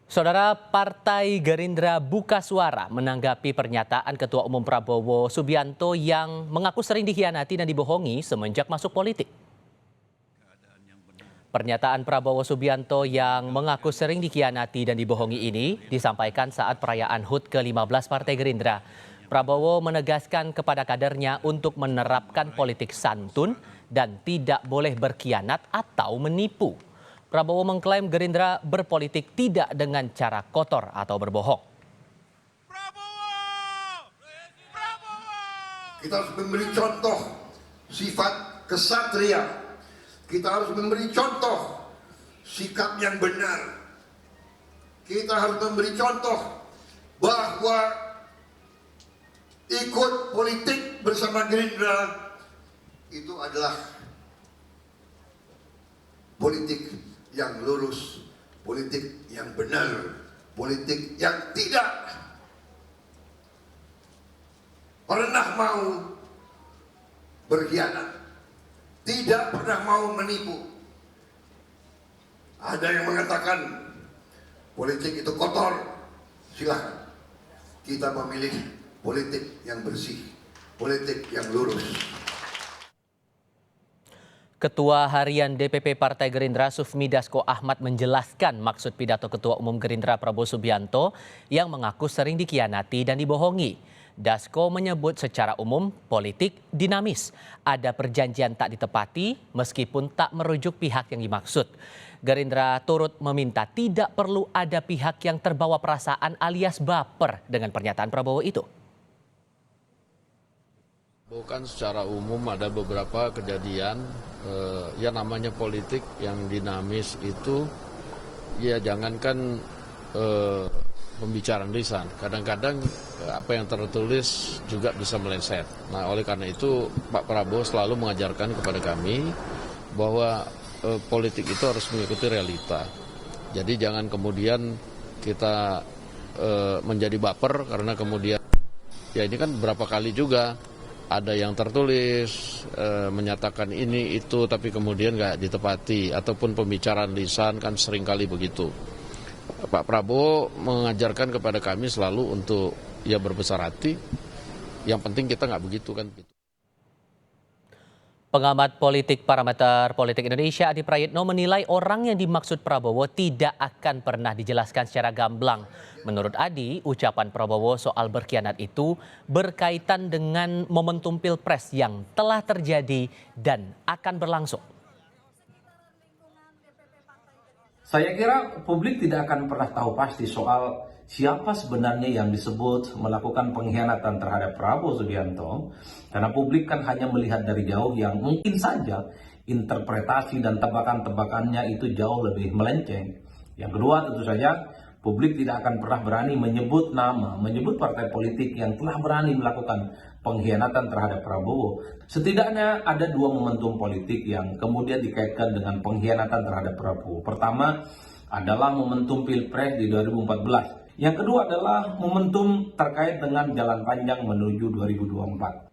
Saudara, Partai Gerindra buka suara menanggapi pernyataan Ketua Umum Prabowo Subianto yang mengaku sering dikhianati dan dibohongi semenjak masuk politik. Pernyataan Prabowo Subianto yang mengaku sering dikhianati dan dibohongi ini disampaikan saat perayaan HUT ke-15 Partai Gerindra. Prabowo menegaskan kepada kadernya untuk menerapkan politik santun dan tidak boleh berkhianat atau menipu. Prabowo mengklaim Gerindra berpolitik tidak dengan cara kotor atau berbohong. Kita harus memberi contoh sifat kesatria. Kita harus memberi contoh sikap yang benar. Kita harus memberi contoh bahwa ikut politik bersama Gerindra itu adalah politik yang lurus, politik yang benar, politik yang tidak pernah mau berkhianat, tidak pernah mau menipu. Ada yang mengatakan politik itu kotor, silahkan. Kita memilih politik yang bersih, politik yang lurus. Ketua Harian DPP Partai Gerindra Sufmi Dasko Ahmad menjelaskan maksud pidato Ketua Umum Gerindra Prabowo Subianto yang mengaku sering dikhianati dan dibohongi. Dasko menyebut secara umum politik dinamis, ada perjanjian tak ditepati meskipun tak merujuk pihak yang dimaksud. Gerindra turut meminta tidak perlu ada pihak yang terbawa perasaan alias baper dengan pernyataan Prabowo itu. Bukan secara umum ada beberapa kejadian ya namanya politik yang dinamis itu ya jangankan pembicaraan lisan, kadang-kadang apa yang tertulis juga bisa meleset. Nah oleh karena itu Pak Prabowo selalu mengajarkan kepada kami bahwa politik itu harus mengikuti realita. Jadi jangan kemudian kita menjadi baper karena kemudian ya ini kan berapa kali juga ada yang tertulis menyatakan ini itu tapi kemudian nggak ditepati ataupun pembicaraan lisan kan seringkali begitu. Pak Prabowo mengajarkan kepada kami selalu untuk ya berbesar hati. Yang penting kita nggak begitu kan. Pengamat politik Parameter Politik Indonesia Adi Prayitno menilai orang yang dimaksud Prabowo tidak akan pernah dijelaskan secara gamblang. Menurut Adi, ucapan Prabowo soal berkhianat itu berkaitan dengan momentum Pilpres yang telah terjadi dan akan berlangsung. Saya kira publik tidak akan pernah tahu pasti soal siapa sebenarnya yang disebut melakukan pengkhianatan terhadap Prabowo Subianto, karena publik kan hanya melihat dari jauh yang mungkin saja interpretasi dan tebakan-tebakannya itu jauh lebih melenceng. Yang kedua tentu saja publik tidak akan pernah berani menyebut nama, menyebut partai politik yang telah berani melakukan pengkhianatan terhadap Prabowo. Setidaknya ada dua momentum politik yang kemudian dikaitkan dengan pengkhianatan terhadap Prabowo. Pertama adalah momentum Pilpres di 2014. Yang kedua adalah momentum terkait dengan jalan panjang menuju 2024.